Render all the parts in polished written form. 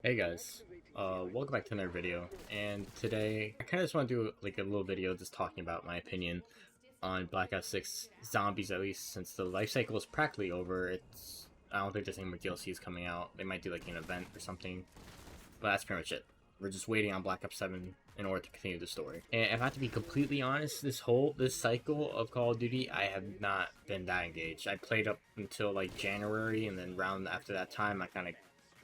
Hey guys, welcome back to another video, and today I kind of just want to do like a little video just talking about my opinion on Black Ops 6 Zombies, at least since the life cycle is practically over. I don't think there's any more DLCs coming out. They might do like an event or something, but that's pretty much it. We're just waiting on Black Ops 7 in order to continue the story. And if I have to be completely honest, this cycle of Call of Duty, I have not been that engaged. I played up until like January, and then round after that time I kind of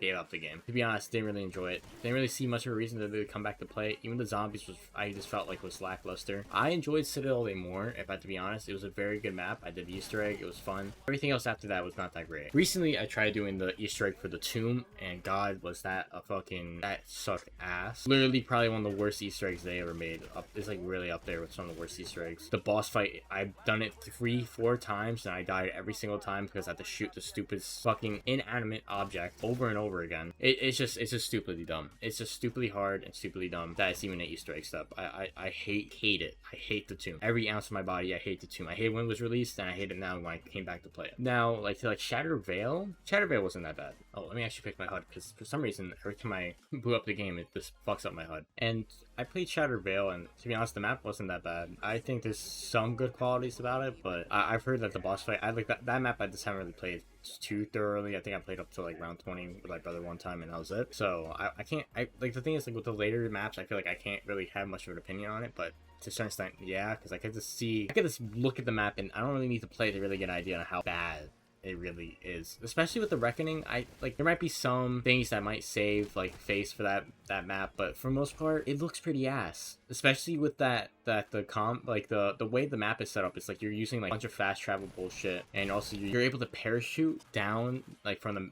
gave up the game. To be honest, didn't really enjoy it. Didn't really see much of a reason to really come back to play it. Even the zombies I just felt like was lackluster. I enjoyed Citadel more, if I have to be honest. It was a very good map. I did the Easter egg. It was fun. Everything else after that was not that great. Recently, I tried doing the Easter egg for the tomb, and God, was that that sucked ass. Literally, probably one of the worst Easter eggs they ever made. It's like really up there with some of the worst Easter eggs. The boss fight, I've done it 3-4 times, and I died every single time because I had to shoot the stupid fucking inanimate object over and over again. It's just stupidly dumb. It's just stupidly hard and stupidly dumb that it's even an Easter egg step. I hate it. I hate the tomb. Every ounce of my body, I hate the tomb. I hate when it was released, and I hate it now when I came back to play it. Now, to Shattered Veil wasn't that bad. Oh, let me actually pick my HUD, because for some reason, every time I boot up the game, it just fucks up my HUD. And I played Shattered Veil, and to be honest, the map wasn't that bad. I think there's some good qualities about it, but I've heard that the boss fight, I like that map. I just haven't really played too thoroughly. I think I played up to like round 20 with my brother one time, and that was it. So I can't, like, the thing is, like, with the later maps, I feel like I can't really have much of an opinion on it, but to a certain extent, yeah, because I could just look at the map, and I don't really need to play to really get an idea on how bad it really is. Especially with the Reckoning, there might be some things that might save like face for that map, but for the most part, it looks pretty ass. Especially with the way the map is set up, it's like you're using like a bunch of fast travel bullshit, and also you're able to parachute down like from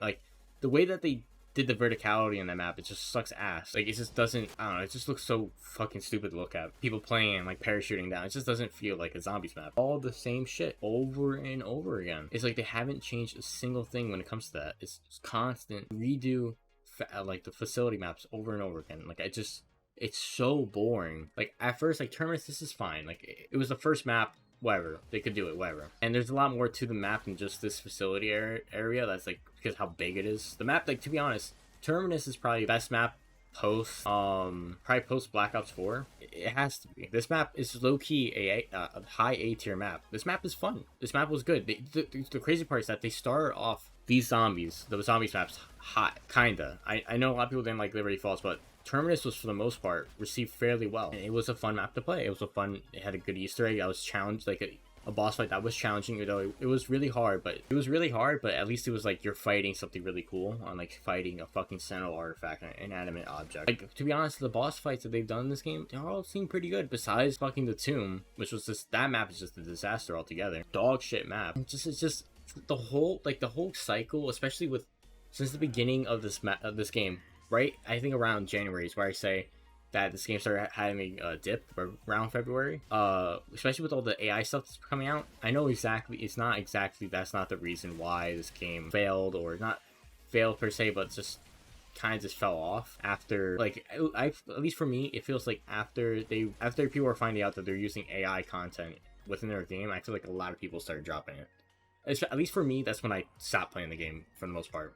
the way that they did the verticality on that map. It just sucks ass. Like, it just doesn't, I don't know, it just looks so fucking stupid to look at. People playing and like parachuting down, it just doesn't feel like a zombies map. All the same shit over and over again. It's like they haven't changed a single thing when it comes to that. It's just constant redo like the facility maps over and over again. Like, it's so boring. Like, at first, like, Terminus, this is fine. Like, it was the first map, whatever, they could do it, whatever. And there's a lot more to the map than just this facility area. That's like because how big it is. The map, like, to be honest, Terminus is probably the best map post Black Ops 4. It has to be. This map is low-key a high A tier map. This map is fun. This map was good. The crazy part is that they started off the zombies maps hot, kinda. I know a lot of people didn't like Liberty Falls, but Terminus was, for the most part, received fairly well. And it was a fun map to play. It had a good Easter egg. I was challenged, like a boss fight that was challenging, you know. It was really hard, but at least it was like you're fighting something really cool, on like fighting a fucking Sentinel artifact, an inanimate object. Like, to be honest, the boss fights that they've done in this game, they all seem pretty good, besides fucking the tomb, which was just, that map is just a disaster altogether. Dog shit map. It's just the whole cycle, especially since the beginning of this game, right? I think around January is where I say that this game started having a dip around February. Especially with all the AI stuff that's coming out. I know exactly, that's not the reason why this game failed, or not failed per se, but just kind of just fell off after, like, at least for me, it feels like after people are finding out that they're using AI content within their game, I feel like a lot of people started dropping it. At least for me, that's when I stopped playing the game for the most part.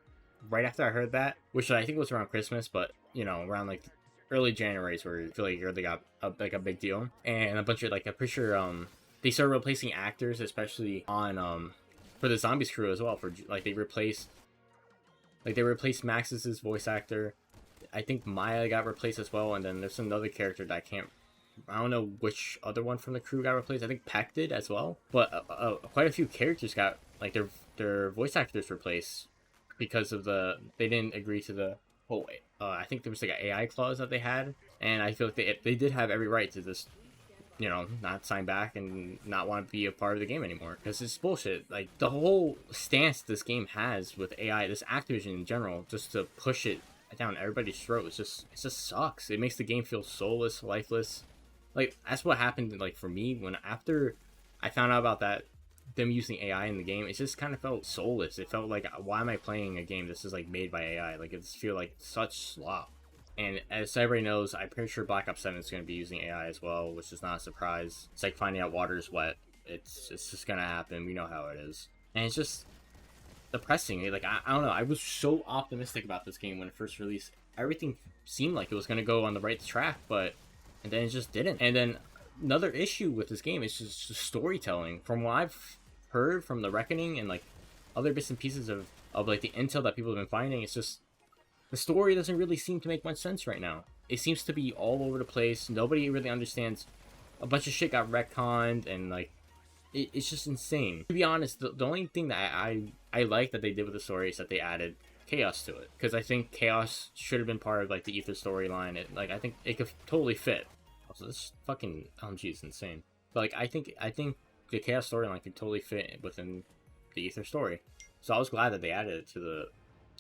Right after I heard that, which I think was around Christmas, but, you know, around like early January is where I feel like they got a big deal, and a bunch of, like, I'm pretty sure they started replacing actors, especially on for the Zombies crew as well. For like they replaced Max's voice actor. I think Maya got replaced as well, and then there's another character that I don't know which other one from the crew got replaced. I think Peck did as well, but quite a few characters got like their voice actors replaced because of they didn't agree to the whole I think there was like an AI clause that they had, and I feel like they did have every right to just, you know, not sign back and not want to be a part of the game anymore, because it's bullshit. Like, the whole stance this game has with AI, this Activision in general, just to push it down everybody's throat, it just sucks. It makes the game feel soulless, lifeless. Like, that's what happened, like, for me after I found out about that, them using AI in the game. It just kind of felt soulless. It felt like, why am I playing a game this is like made by AI? Like, it just feel like such slop. And as everybody knows, I'm pretty sure Black Ops 7 is going to be using AI as well, which is not a surprise. It's like finding out water is wet. It's just going to happen. We know how it is. And it's just depressing. Like, I don't know. I was so optimistic about this game when it first released. everything seemed like it was gonna go on the right track, and then it just didn't. And then another issue with this game is just storytelling. From what I've heard from the Reckoning and like other bits and pieces of like the intel that people have been finding, it's just the story doesn't really seem to make much sense right now. It seems to be all over the place. Nobody really understands. A bunch of shit got retconned, and like it's just insane. To be honest, the only thing that I like that they did with the story is that they added chaos to it, because I think chaos should have been part of like the Ether storyline. Like I think it could totally fit. Also, this fucking OMG is insane. But like I think the chaos storyline could totally fit within the Ether story. So I was glad that they added it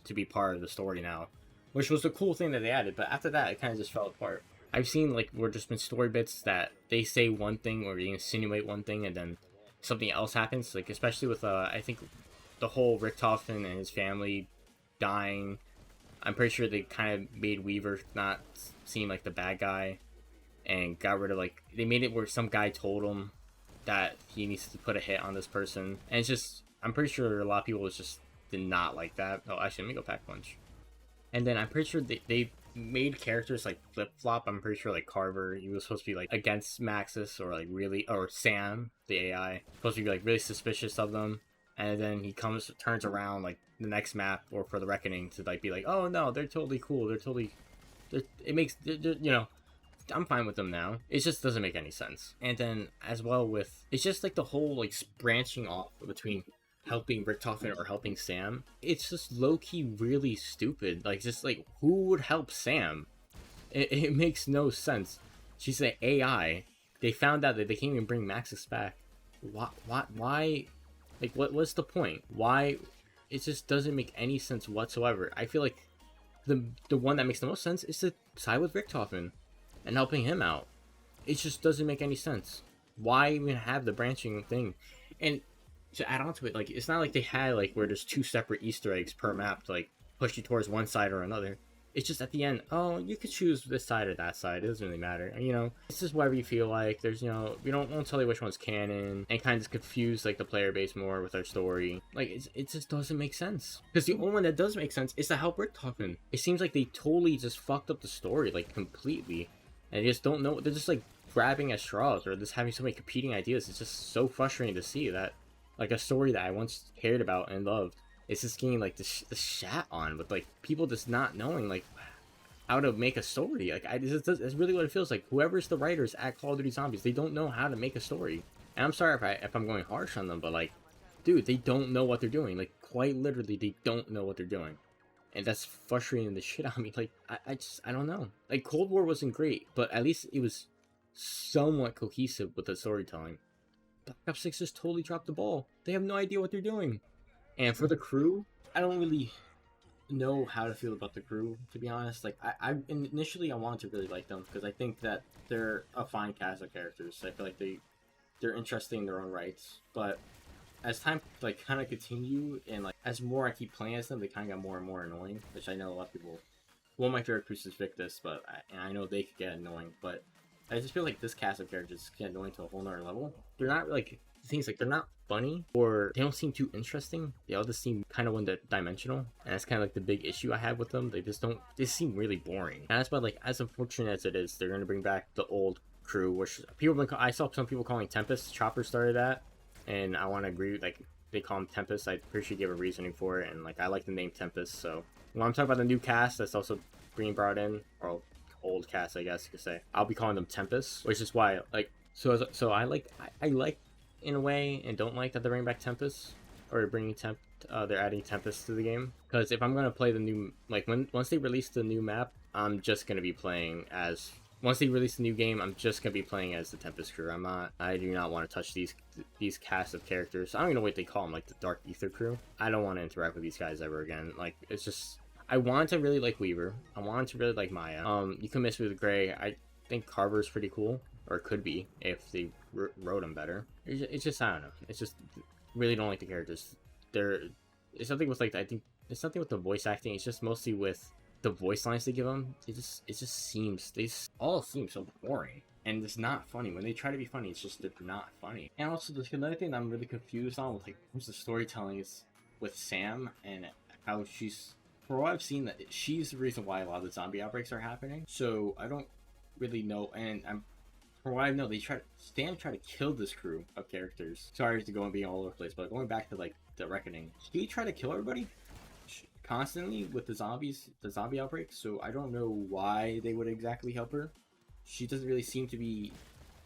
to be part of the story now, which was the cool thing that they added. But after that, it kind of just fell apart. I've seen like where just been story bits that they say one thing or they insinuate one thing and then something else happens. Like especially with I think the whole Richtofen and his family dying. I'm pretty sure they kind of made Weaver not seem like the bad guy, and got rid of like they made it where some guy told him that he needs to put a hit on this person, and it's just I'm pretty sure a lot of people just did not like that. Oh, actually, let me go pack punch. And then I'm pretty sure they made characters like flip flop. I'm pretty sure like Carver, he was supposed to be like against Maxis, or like really, or Sam, the AI, supposed to be like really suspicious of them, and then he turns around like the next map or for the Reckoning to like be like, oh no, they're totally cool, it makes you know, I'm fine with them now. It just doesn't make any sense. And then as well with it's just like the whole like branching off between helping Richtofen or helping Sam. It's just low-key really stupid. Like just like who would help Sam? It makes no sense. She's an AI. They found out that they can't even bring Maxis back. Why? Like what's the point? Why? It just doesn't make any sense whatsoever. I feel like the one that makes the most sense is to side with Richtofen and helping him out. It just doesn't make any sense. Why even have the branching thing? And to add on to it, like it's not like they had like where there's two separate Easter eggs per map to like push you towards one side or another. It's just at the end, oh, you could choose this side or that side. It doesn't really matter. And, you know, it's just whatever you feel like. There's, you know, we won't tell you which one's canon, and kind of confuse like the player base more with our story. Like it just doesn't make sense. Because the only one that does make sense is to help Richtofen. It seems like they totally just fucked up the story like completely, and they just don't know. They're just like grabbing at straws or just having so many competing ideas. It's just so frustrating to see that like a story that I once cared about and loved, it's just getting like the shat on with like people just not knowing like how to make a story. Like it's really what it feels like. Whoever's the writers at Call of Duty Zombies, they don't know how to make a story. And I'm sorry if I'm going harsh on them, but like, dude, they don't know what they're doing. Like quite literally, they don't know what they're doing, and that's frustrating the shit out of me. Like I don't know. Like Cold War wasn't great, but at least it was somewhat cohesive with the storytelling. Black Ops 6 just totally dropped the ball. They have no idea what they're doing. And for the crew, I don't really know how to feel about the crew, to be honest. Like I initially I wanted to really like them because I think that they're a fine cast of characters. I feel like they're interesting in their own rights. But as time like kind of continue and like as more I keep playing as them, they kind of got more and more annoying. Which I know a lot of people. One of my favorite crews is Victus, but I know they could get annoying. But I just feel like this cast of characters get annoying to a whole nother level. They're not like things like they're not funny or they don't seem too interesting. They all just seem kind of one-dimensional, and that's kind of like the big issue I have with them. They just don't. They seem really boring, and that's why like as unfortunate as it is, they're gonna bring back the old crew, which I saw some people calling Tempest. Chopper started that, and I want to agree. Like they call him Tempest. I pretty sure gave a reasoning for it, and like I like the name Tempest. So when I'm talking about the new cast that's also being brought in, or old cast, I guess you could say, I'll be calling them Tempest, which is why like so I like in a way and don't like that they're bringing back Tempest or bringing they're adding Tempest to the game, because if I'm gonna play the new like once they release the new map, I'm just gonna be playing as once they release the new game, I'm just gonna be playing as the Tempest crew. I do not want to touch these cast of characters. I don't even know what they call them, like the Dark Ether crew. I don't want to interact with these guys ever again. Like it's just I wanted to really like Weaver. I wanted to really like Maya. You can miss me with Gray. I think Carver's pretty cool, or could be if they wrote him better. It's just I don't know. It's just really don't like the characters. It's something with like I think it's something with the voice acting. It's just mostly with the voice lines they give them. It just seems they all seem so boring. And it's not funny. When they try to be funny, it's just they're not funny. And also, another thing that I'm really confused on with like the storytelling is with Sam and how she's for what I've seen, that she's the reason why a lot of the zombie outbreaks are happening. So I don't really know, and from what I know, Stan tried to kill this crew of characters. Sorry to go and be all over the place, but going back to like the Reckoning, he tried to kill everybody constantly with the zombie outbreaks. So I don't know why they would exactly help her. She doesn't really seem to be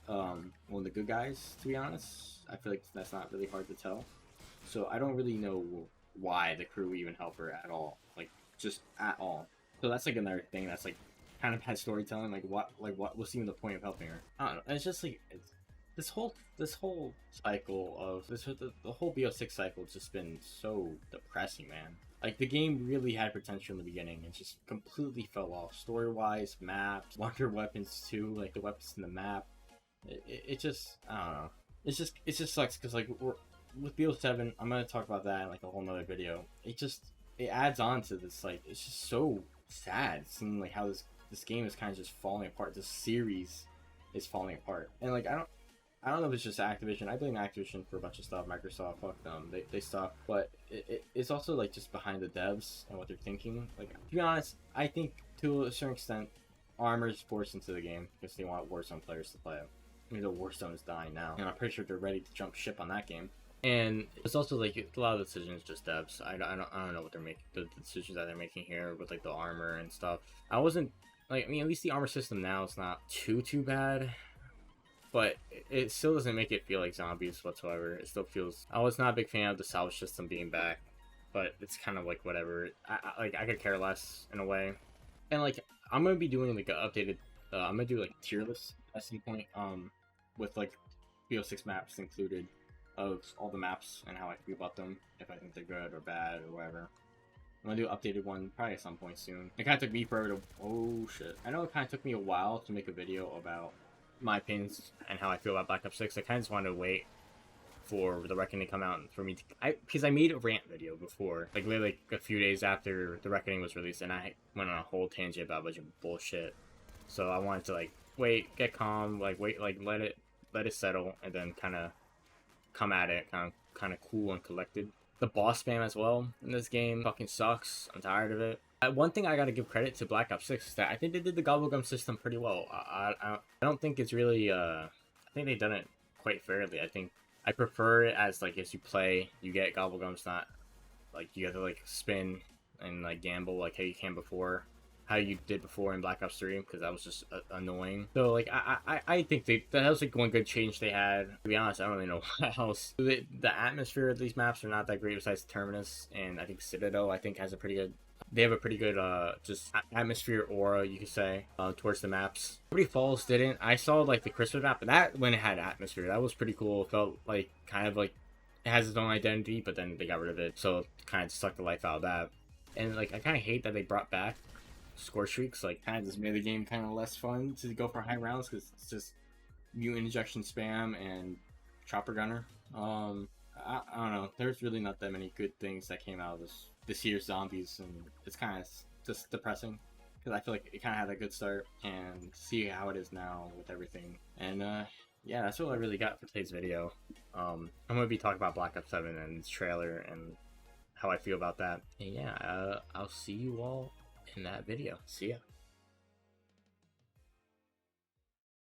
one of the good guys, to be honest. I feel like that's not really hard to tell. So I don't really know why the crew even help her at all, like just at all. So that's like another thing that's like kind of had storytelling, like what was even the point of helping her? I don't know. It's just like this whole cycle of the whole BO6 cycle has just been so depressing, man. Like the game really had potential in the beginning and just completely fell off story wise, maps, wonder weapons too, like the weapons in the map. It just, I don't know. It just sucks because like with BO7, I'm gonna talk about that in like a whole nother video. It adds on to this, like it's just so sad seeing like how this game is kind of just falling apart. This series is falling apart, and like I don't know if it's just Activision. I blame Activision for a bunch of stuff. Microsoft, fuck them, they suck. But it's also like just behind the devs and what they're thinking. Like to be honest, I think to a certain extent, Armor's forced into the game because they want Warzone players to play it. I mean, the Warzone is dying now, and I'm pretty sure they're ready to jump ship on that game. And it's also like a lot of the decisions just devs. I don't know what they're making, the decisions that they're making here with like the armor and stuff. I wasn't like, I mean, at least the armor system now is not too bad, but it still doesn't make it feel like zombies whatsoever. It still feels. I was not a big fan of the salvage system being back, but it's kind of like whatever. I could care less in a way. And like I'm gonna be doing like an updated. I'm gonna do like tier list at some point. With like BO6 maps included of all the maps and how I feel about them, if I think they're good or bad or whatever. I'm gonna do an updated one probably at some point soon. It kind of took me forever to. Oh shit! I know it kind of took me a while to make a video about my opinions and how I feel about Black Ops 6. I kind of just wanted to wait for the Reckoning to come out and for me to, because I made a rant video before, like literally like a few days after the Reckoning was released, and I went on a whole tangent about a bunch of bullshit. So I wanted to like wait, get calm, like wait, like let it settle, and then kind of come at it kind of cool and collected. The boss spam as well in this game fucking sucks. I'm tired of it. One thing I gotta give credit to Black Ops 6 is that I think they did the gobblegum system pretty well. I don't think it's really I think they done it quite fairly. I think I prefer it as like as you play you get gobblegums, not like you have to like spin and like gamble like how you can before, how you did before in Black Ops 3, because that was just annoying. So like I think that was like one good change they had. To be honest, I don't really know what else. The atmosphere of these maps are not that great besides Terminus, and I think Citadel I think has a pretty good. They have a pretty good just atmosphere aura, you could say, towards the maps. Liberty Falls didn't. I saw like the Christmas map, but that when it had atmosphere, that was pretty cool. It felt like kind of like it has its own identity, but then they got rid of it, so it kind of sucked the life out of that. And like I kind of hate that they brought back score streaks. Like kind of just made the game kind of less fun to go for high rounds because it's just mutant injection spam and chopper gunner. I don't know. There's really not that many good things that came out of this year's zombies, and it's kind of just depressing because I feel like it kind of had a good start, and see how it is now with everything. And yeah, that's all I really got for today's video. I'm gonna be talking about Black Ops 7 and its trailer and how I feel about that. And yeah, I'll see you all in that video. See ya.